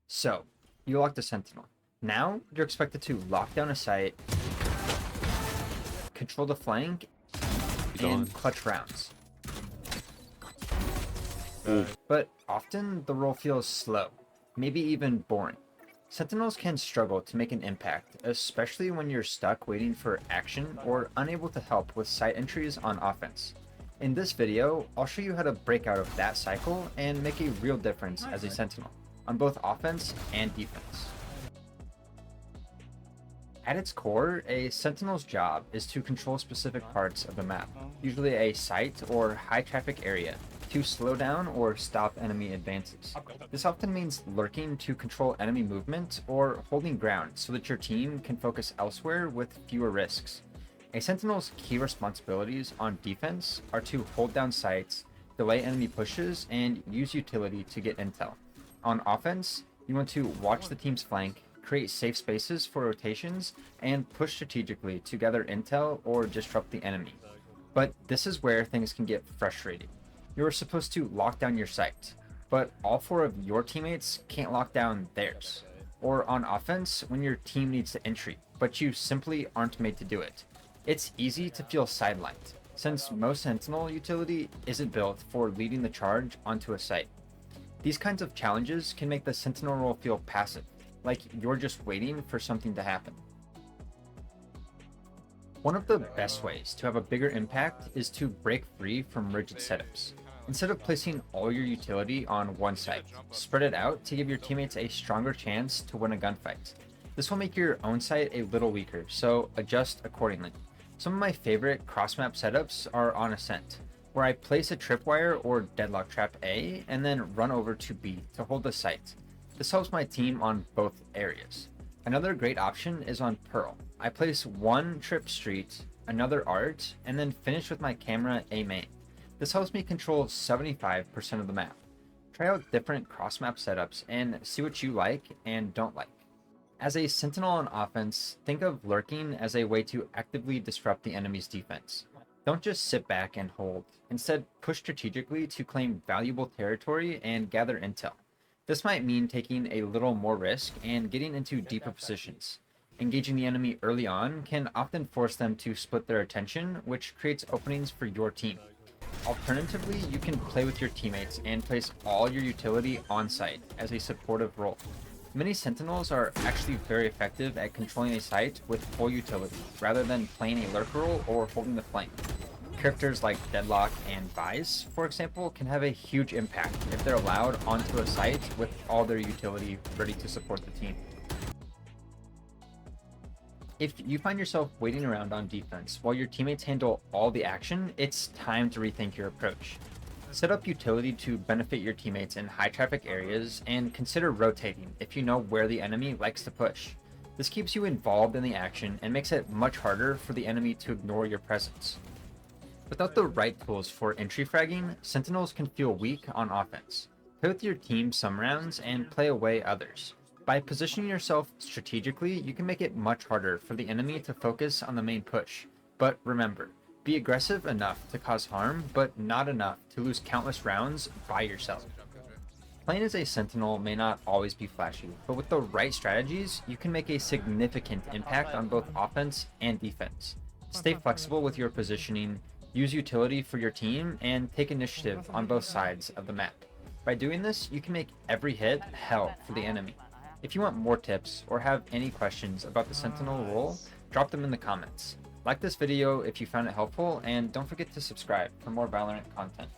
So, you locked a Sentinel. Now, you're expected to lock down a site, control the flank, and clutch rounds. But often, the role feels slow, maybe even boring. Sentinels can struggle to make an impact, especially when you're stuck waiting for action or unable to help with site entries on offense. In this video, I'll show you how to break out of that cycle and make a real difference as a Sentinel, on both offense and defense. At its core, a Sentinel's job is to control specific parts of the map, usually a site or high traffic area, to slow down or stop enemy advances. This often means lurking to control enemy movement or holding ground so that your team can focus elsewhere with fewer risks. A Sentinel's key responsibilities on defense are to hold down sites, delay enemy pushes, and use utility to get intel. On offense, you want to watch the team's flank, create safe spaces for rotations, and push strategically to gather intel or disrupt the enemy. But this is where things can get frustrating. You're supposed to lock down your site, but all four of your teammates can't lock down theirs. Or on offense, when your team needs to entry, but you simply aren't made to do it. It's easy to feel sidelined, since most Sentinel utility isn't built for leading the charge onto a site. These kinds of challenges can make the Sentinel role feel passive, like you're just waiting for something to happen. One of the best ways to have a bigger impact is to break free from rigid setups. Instead of placing all your utility on one site, spread it out to give your teammates a stronger chance to win a gunfight. This will make your own site a little weaker, so adjust accordingly. Some of my favorite cross-map setups are on Ascent, where I place a tripwire or deadlock trap A and then run over to B to hold the site. This helps my team on both areas. Another great option is on Pearl. I place one trip street, another art, and then finish with my camera A main. This helps me control 75% of the map. Try out different cross-map setups and see what you like and don't like. As a Sentinel on offense, think of lurking as a way to actively disrupt the enemy's defense. Don't just sit back and hold. Instead, push strategically to claim valuable territory and gather intel. This might mean taking a little more risk and getting into deeper positions. Engaging the enemy early on can often force them to split their attention, which creates openings for your team. Alternatively, you can play with your teammates and place all your utility on site as a supportive role. Many Sentinels are actually very effective at controlling a site with full utility, rather than playing a lurker role or holding the flank. Characters like Deadlock and Vice, for example, can have a huge impact if they're allowed onto a site with all their utility ready to support the team. If you find yourself waiting around on defense while your teammates handle all the action, it's time to rethink your approach. Set up utility to benefit your teammates in high traffic areas and consider rotating if you know where the enemy likes to push. This keeps you involved in the action and makes it much harder for the enemy to ignore your presence. Without the right tools for entry fragging, Sentinels can feel weak on offense. Play with your team some rounds and play away others. By positioning yourself strategically, you can make it much harder for the enemy to focus on the main push. But remember, be aggressive enough to cause harm, but not enough to lose countless rounds by yourself. Playing as a Sentinel may not always be flashy, but with the right strategies, you can make a significant impact on both offense and defense. Stay flexible with your positioning, use utility for your team, and take initiative on both sides of the map. By doing this, you can make every hit hell for the enemy. If you want more tips or have any questions about the Sentinel role, drop them in the comments. Like this video if you found it helpful, and don't forget to subscribe for more Valorant content.